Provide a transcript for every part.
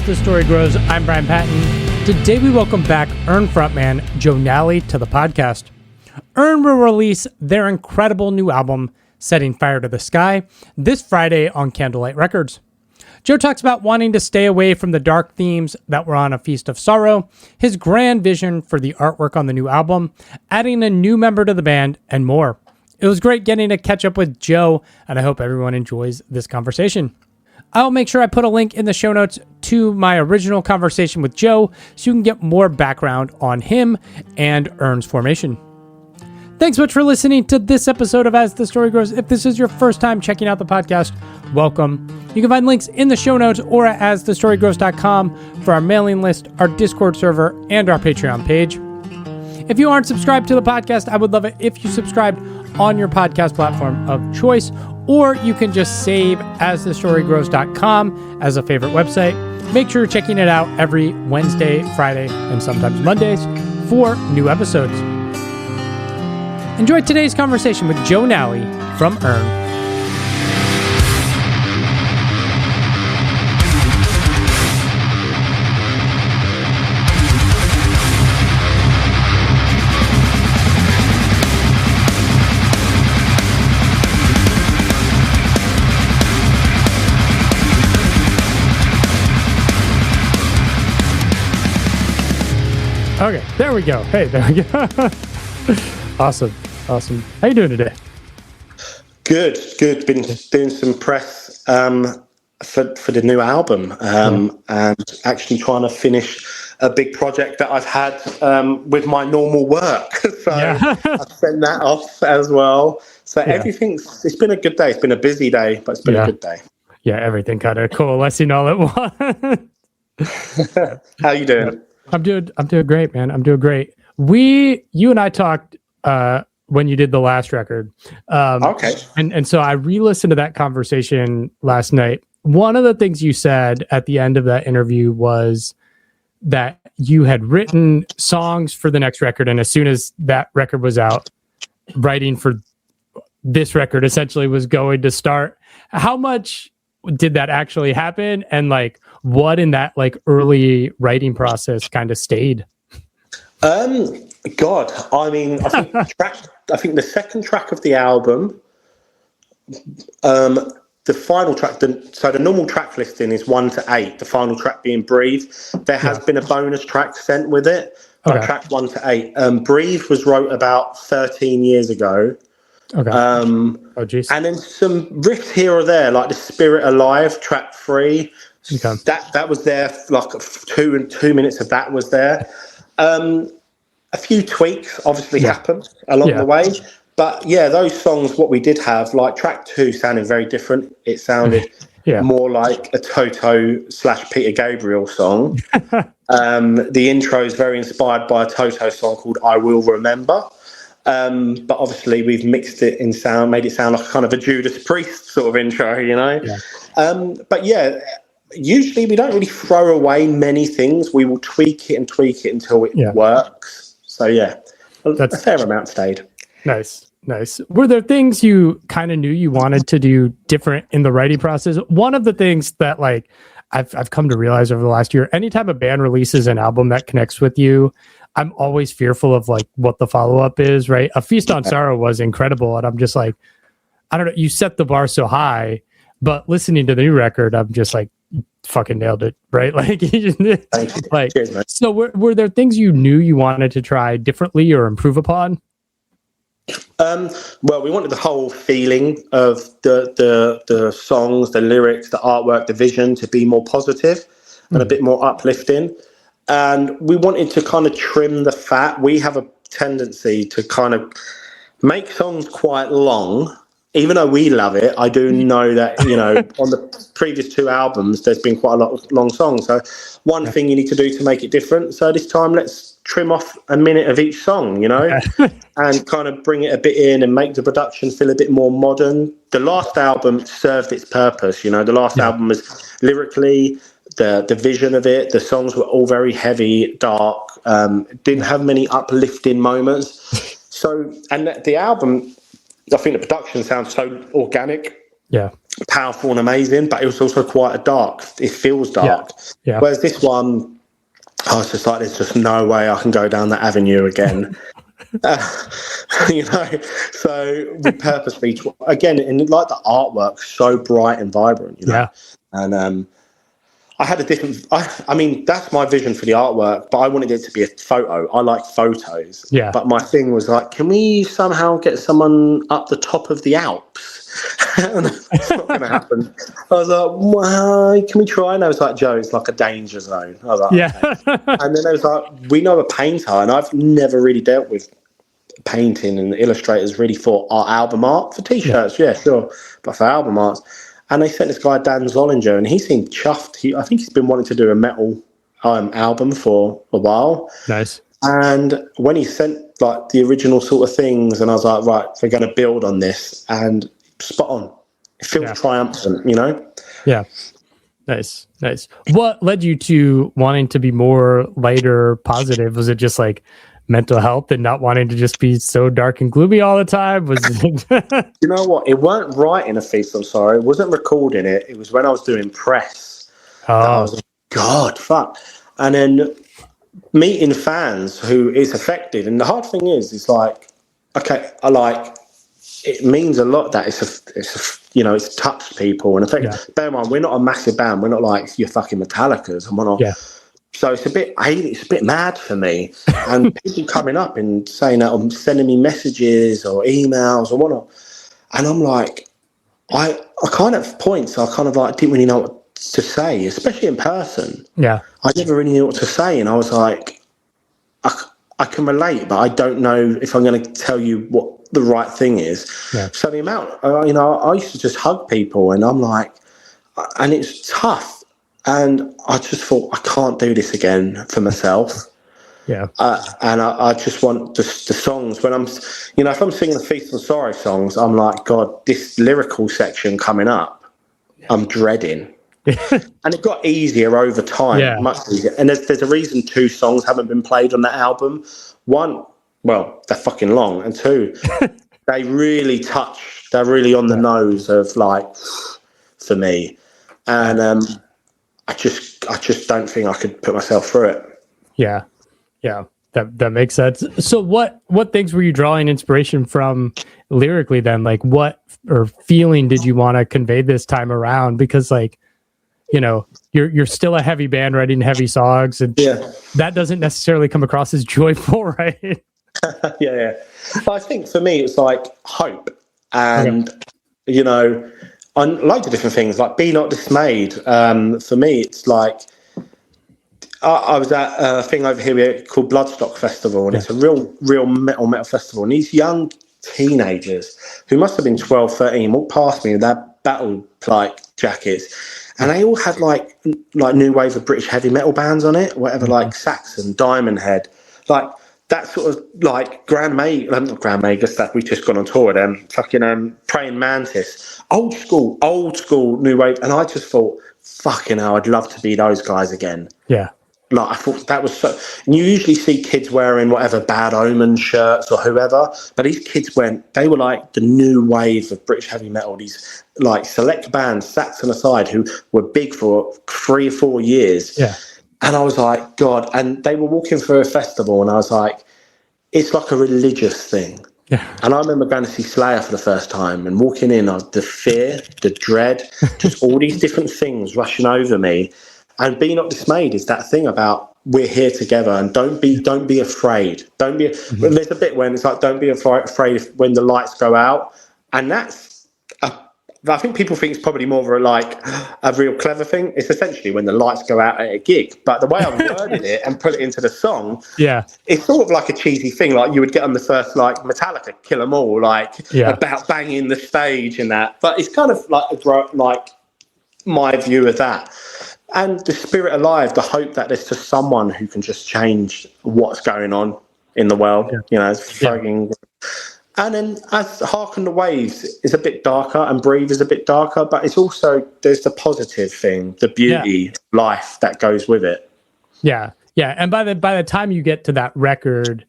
the story grows, I'm Brian Patton. Today we welcome back Urne frontman Joe Nally to the podcast. Urne will release their incredible new album, Setting Fire to the Sky, this Friday on Candlelight Records. Joe talks about wanting to stay away from the dark themes that were on A Feast of Sorrow, his grand vision for the artwork on the new album, adding a new member to the band, and more. It was great getting to catch up with Joe, and I hope everyone enjoys this conversation. I'll make sure I put a link in the show notes to my original conversation with Joe so you can get more background on him and Urne's formation. Thanks so much for listening to this episode of As the Story Grows. If this is your first time checking out the podcast, welcome. You can find links in the show notes or at asthestorygrows.com for our mailing list, our Discord server, and our Patreon page. If you aren't subscribed to the podcast, I would love it if you subscribed on your podcast platform of choice, or you can just save asthestorygrows.com as a favorite website. Make sure you're checking it out every Wednesday, Friday, and sometimes Mondays for new episodes. Enjoy today's conversation with Joe Nally from Urne. Okay, there we go. Hey, there we go. Awesome. How you doing today? Good. Been doing some press for the new album, and actually trying to finish a big project that I've had with my normal work. So I've sent that off as well. So it's been a good day. It's been a busy day, but it's been a good day. Yeah, everything kind of coalescing all at once. How you doing? I'm doing great, man. I'm doing great. You and I talked when you did the last record. Okay. And so I re-listened to that conversation last night. One of the things you said at the end of that interview was that you had written songs for the next record, and as soon as that record was out, writing for this record essentially was going to start. How much did that actually happen? And what in that early writing process kind of stayed? God, I mean, I think the second track of the album, the final track, so the normal track listing is 1 to 8, the final track being Breathe. There has been a bonus track sent with it, track 1 to 8. Breathe was wrote about 13 years ago. Okay. And then some riffs here or there, like The Spirit Alive, track 3. Okay. That was there, 2 minutes of that was there. A few tweaks obviously happened along the way, but those songs, what we did have, track 2 sounded very different. It sounded more like a Toto/Peter Gabriel song. The intro is very inspired by a Toto song called I Will Remember. But obviously we've mixed it in sound, made it sound like kind of a Judas Priest sort of intro, you know? Yeah. But usually we don't really throw away many things. We will tweak it until it works. So that's a fair amount stayed. Nice. Were there things you kind of knew you wanted to do different in the writing process? One of the things that I've come to realize over the last year, anytime a band releases an album that connects with you, I'm always fearful of what the follow-up is, right? A Feast on Sorrow was incredible. And I'm just I don't know, you set the bar so high, but listening to the new record, I'm just fucking nailed it, right? Cheers, so were there things you knew you wanted to try differently or improve upon? Well, we wanted the whole feeling of the songs, the lyrics, the artwork, the vision to be more positive and a bit more uplifting. And we wanted to kind of trim the fat. We have a tendency to kind of make songs quite long. Even though we love it, I do know that, on the previous 2 albums, there's been quite a lot of long songs. So one thing you need to do to make it different. So this time, let's trim off a minute of each song, and kind of bring it a bit in and make the production feel a bit more modern. The last album served its purpose. The last album was lyrically, the vision of it, the songs were all very heavy, dark, didn't have many uplifting moments. So, and the album, I think the production sounds so organic. Yeah. powerful and amazing, but it was also quite it feels dark. Yeah. Whereas this one, I was just like, there's just no way I can go down that avenue again. You know, so we purposely, again, and like the artwork, so bright and vibrant, you know. Yeah. And I had a different, I mean, that's my vision for the artwork, but I wanted it to be a photo. I like photos. Yeah. But my thing was like, can we somehow get someone up the top of the Alps? And that's not going to happen. I was like, well, can we try? And I was like, Joe, it's like a danger zone. I was like, yeah. Okay. And then I was like, we know a painter, and I've never really dealt with painting and illustrators really for our album art. For T-shirts, yeah, sure. But for album arts. And they sent this guy, Dan Zollinger, and he seemed chuffed. I think he's been wanting to do a metal album for a while. Nice. And when he sent like the original sort of things, and I was like, right, we're going to build on this, and spot on. It feels triumphant, you know? Yeah. Nice. What led you to wanting to be more lighter, positive? Was it just like mental health and not wanting to just be so dark and gloomy all the time? Was it... You know what? It weren't writing a feast, I'm sorry. It wasn't recording it. It was when I was doing press. I was like, God, fuck. And then meeting fans who is affected. And the hard thing is, it's like, okay, it means a lot that it's touched people and affected. Yeah. Bear in mind, we're not a massive band. We're not like your fucking Metallicas and whatnot. Yeah. So it's a bit mad for me. And people coming up and saying that, or sending me messages or emails or whatnot. And I'm like, I kind of points, I kind of like didn't really know what to say, especially in person. Yeah. I never really knew what to say. And I was like, I can relate, but I don't know if I'm going to tell you what the right thing is. Yeah. So the amount, I used to just hug people, and I'm like, and it's tough. And I just thought, I can't do this again for myself. Yeah. And I just want the songs when I'm, if I'm singing the Feast of Sorrow songs, I'm like, God, this lyrical section coming up, I'm dreading. And it got easier over time, much easier. And there's a reason 2 songs haven't been played on that album. One, well, they're fucking long, and 2, they really touch. They're really on the nose of like for me, and I just don't think I could put myself through it. Yeah, that makes sense. So what things were you drawing inspiration from lyrically then? Like what or feeling did you want to convey this time around? Because like, you're still a heavy band writing heavy songs, and that doesn't necessarily come across as joyful, right? Yeah. I think for me, it's like hope, and on loads of different things, like Be Not Dismayed. For me, it's like I was at a thing over here called Bloodstock Festival, and it's a real metal festival. And these young teenagers who must have been 12, 13 walked past me with their battle like jackets. And they all had like new wave of British heavy metal bands on it, whatever, like Saxon, Diamond Head, like that sort of like Grand Magus that we've just gone on tour with them, fucking Praying Mantis, old school new wave. And I just thought, fucking hell, I'd love to be those guys again. Yeah. Like I thought that was so. And you usually see kids wearing whatever Bad Omen shirts or whoever, but these kids they were like the new wave of British heavy metal. These like select bands, Saxon aside, who were big for 3 or 4 years. Yeah. And I was like, God. And they were walking through a festival, and I was like, it's like a religious thing. Yeah. And I remember going to see Slayer for the first time and walking in, the fear, the dread, just all these different things rushing over me. And Be Not Dismayed is that thing about we're here together, and don't be afraid. Don't be. There's a bit when it's like don't be afraid when the lights go out, and that's. I think people think it's probably more of a real clever thing. It's essentially when the lights go out at a gig. But the way I've worded it and put it into the song, it's sort of like a cheesy thing, like you would get on the first like Metallica, Kill 'Em All, about banging the stage and that. But it's kind of like my view of that. And the spirit alive, the hope that there's just someone who can just change what's going on in the world. It's fucking. And then as Harken the Waves is a bit darker and Breathe is a bit darker, but it's also, there's the positive thing, the beauty, life that goes with it. Yeah. And by the time you get to that record,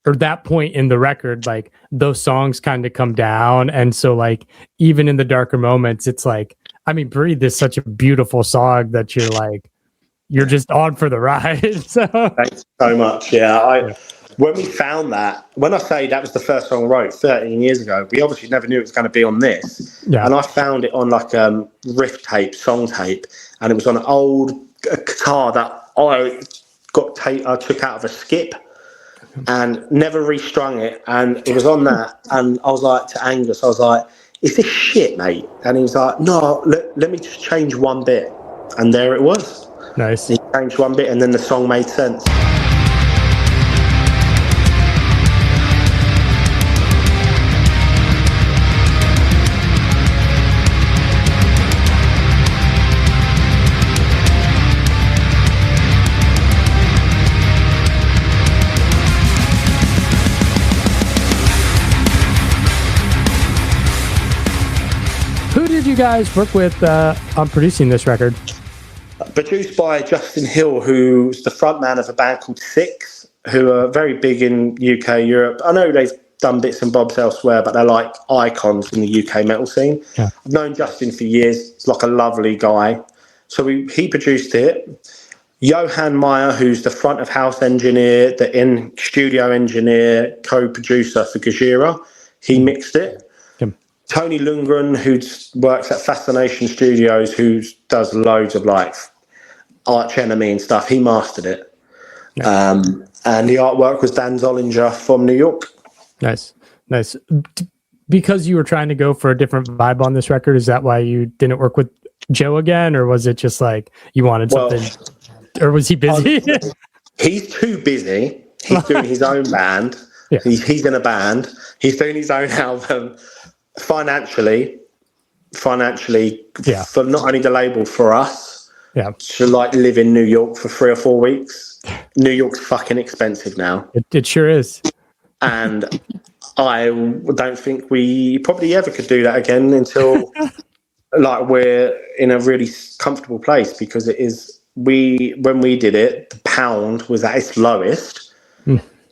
or that point in the record, like those songs kind of come down. And so like, even in the darker moments, it's like, I mean, Breathe is such a beautiful song that you're just on for the ride. So thanks so much. Yeah. When we found that, when I say that was the first song I wrote 13 years ago, we obviously never knew it was going to be on this. Yeah. And I found it on like riff tape, song tape, and it was on an old guitar that I took out of a skip and never restrung it. And it was on that. And I was like, to Angus, I was like, is this shit, mate? And he was like, no, let me just change one bit. And there it was. Nice. He changed one bit and then the song made sense. Who did you guys work with on producing this record? Produced by Justin Hill, who's the frontman of a band called Six, who are very big in UK, Europe. I know they've done bits and bobs elsewhere, but they're like icons in the UK metal scene. Yeah. I've known Justin for years. He's like a lovely guy. So he produced it. Johan Meyer, who's the front of house engineer, the in-studio engineer, co-producer for Gajira, he mixed it. Tony Lundgren, who works at Fascination Studios, who does loads of like Arch Enemy and stuff, he mastered it. Yeah. And the artwork was Dan Zollinger from New York. Nice. Because you were trying to go for a different vibe on this record, is that why you didn't work with Joe again? Or was it just like you wanted something? Or was he busy? He's too busy. He's doing his own band. Yeah. He's in a band. He's doing his own album. Financially, for not only the label, for us, to like live in New York for 3 or 4 weeks. New York's fucking expensive now. It sure is. And I don't think we probably ever could do that again until like we're in a really comfortable place, because it is, when we did it, the pound was at its lowest.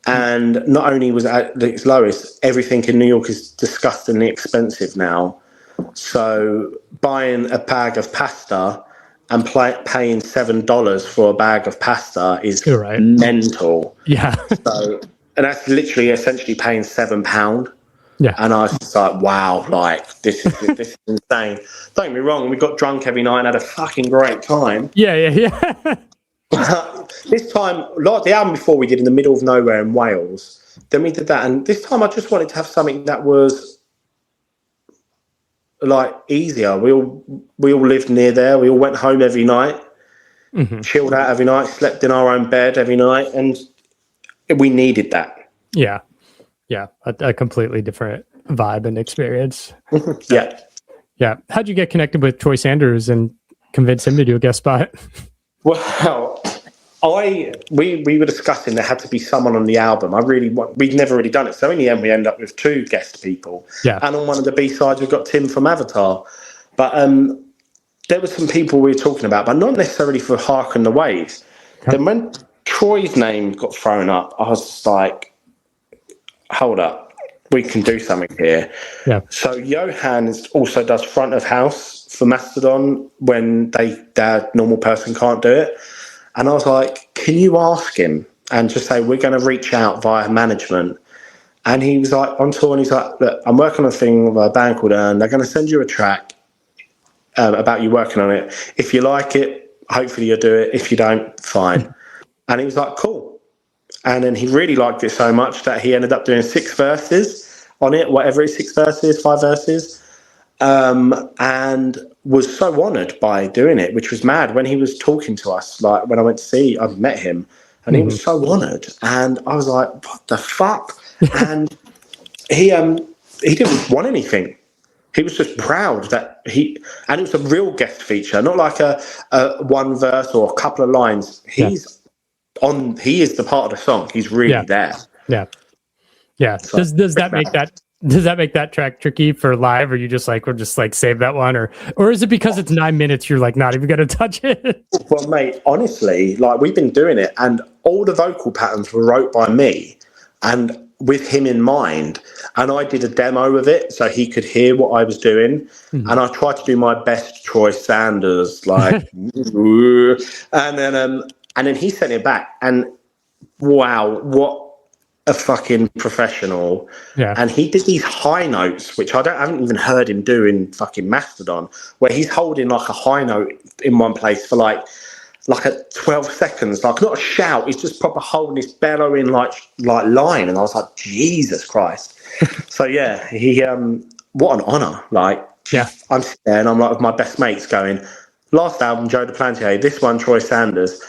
And not only was it at its lowest, everything in New York is disgustingly expensive now. So buying a bag of pasta and paying $7 for a bag of pasta is mental. Yeah. So, and that's literally essentially paying £7. Yeah. And I was just like, wow, like this is insane. Don't get me wrong, we got drunk every night and had a fucking great time. Yeah. This time, like the album before we did in the middle of nowhere in Wales, then we did that, and this time I just wanted to have something that was like easier. We all lived near there. We all went home every night, chilled out every night, slept in our own bed every night, and we needed that. Yeah, a completely different vibe and experience. Yeah. How'd you get connected with Troy Sanders and convince him to do a guest spot? Well, we were discussing there had to be someone on the album. We'd never really done it. So in the end, we ended up with 2 guest people. Yeah. And on one of the B-sides, we've got Tim from Avatar. But there were some people we were talking about, but not necessarily for Harken the Waves. Okay. Then when Troy's name got thrown up, I was just like, hold up, we can do something here. Yeah. So Johan also does front of house for Mastodon when their normal person can't do it. And I was like, can you ask him and just say, we're going to reach out via management? And he was like on tour, and he's like, look, I'm working on a thing with a band called Urne. They're going to send you a track about you working on it. If you like it, hopefully you'll do it. If you don't, fine. And he was like, cool. And then he really liked it so much that he ended up doing 6 verses on it, whatever it's 6 verses, 5 verses. And was so honoured by doing it, which was mad. When he was talking to us, like when I went to see, I met him, and he was so honoured, and I was like, "What the fuck?" And he didn't want anything. He was just proud that and it was a real guest feature, not like a one verse or a couple of lines. He is the part of the song. He's really there. Yeah. So, does that make that? Does that make that track tricky for live, or you just like, we'll just like save that one, or is it because it's 9 minutes you're like not even gonna touch it? Well, mate, honestly, like we've been doing it, and all the vocal patterns were wrote by me, and with him in mind. And I did a demo of it so he could hear what I was doing. And I tried to do my best Troy Sanders, like, and then he sent it back, and wow, what a fucking professional. Yeah. And he did these high notes, which I haven't even heard him do in fucking Mastodon, where he's holding like a high note in one place for like a 12 seconds, like not a shout, he's just proper holding this bellowing like line. And I was like, Jesus Christ. So yeah, he what an honor. Like, yeah, I'm sitting there and I'm like with my best mates going, last album Joe Duplantier, this one Troy Sanders.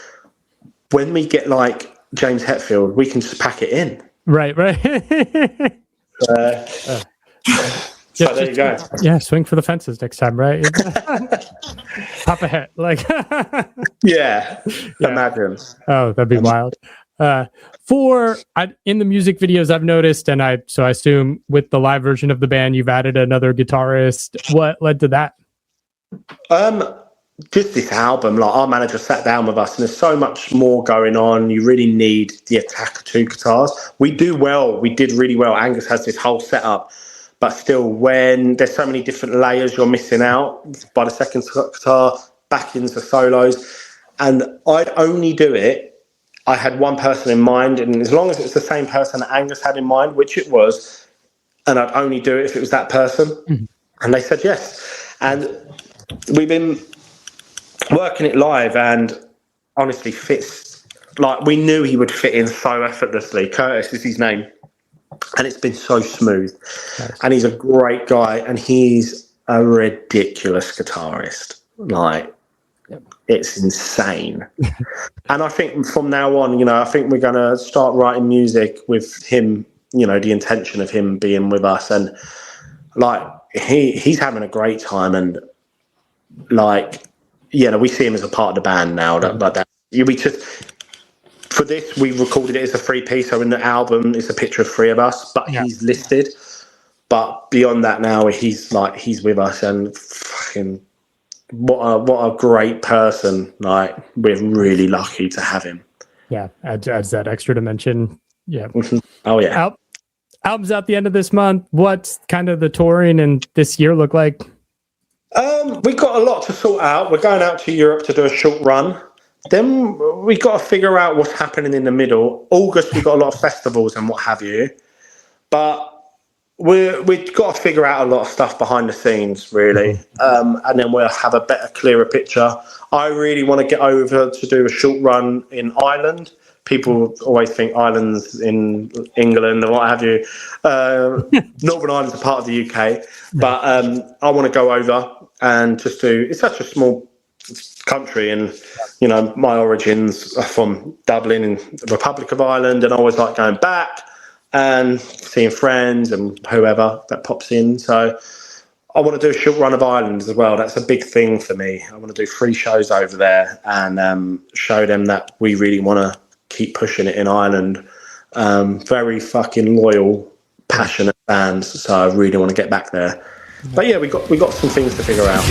When we get like James Hetfield, we can just pack it in. Right. So there you go. Yeah, swing for the fences next time, right? Pop a hit, like. yeah, imagine. Oh, that'd be wild. In the music videos I've noticed, and I assume with the live version of the band, you've added another guitarist. What led to that? Just this album, like our manager sat down with us, and there's so much more going on. You really need the attack of two guitars. We did really well. Angus has this whole setup, but still, when there's so many different layers, you're missing out by the second guitar, back into solos. And I'd only do it, I had one person in mind, and as long as it's the same person that Angus had in mind, which it was, and I'd only do it if it was that person. Mm-hmm. And they said yes. And we've been working it live, and honestly fits, like we knew he would fit in so effortlessly. Curtis is his name. And it's been so smooth. Nice. And he's a great guy, and he's a ridiculous guitarist. Like, it's insane. And I think from now on, I think we're going to start writing music with him, the intention of him being with us. And like, he's having a great time. And like, we see him as a part of the band now. For this, we recorded it as a 3-piece, so in the album, it's a picture of 3 of us, but he's listed. But beyond that now, he's with us, and fucking what a great person. Like, we're really lucky to have him. Yeah, adds that extra dimension. Yeah. Oh, yeah. Album's out the end of this month. What's kind of the touring and this year look like? We've got a lot to sort out. We're going out to Europe to do a short run. Then we got to figure out what's happening in the middle. August, we've got a lot of festivals and what have you. But we've got to figure out a lot of stuff behind the scenes, really. And then we'll have a better, clearer picture. I really want to get over to do a short run in Ireland. People always think Ireland's in England and what have you. Northern Ireland's a part of the UK. But I want to go over and just do... It's such a small country, and my origins are from Dublin in the Republic of Ireland, and I always like going back and seeing friends and whoever that pops in. So I want to do a short run of Ireland as well. That's a big thing for me. I want to do 3 shows over there and show them that we really want to keep pushing it in Ireland. Very fucking loyal, passionate fans, so I really want to get back there. But yeah, we got some things to figure out.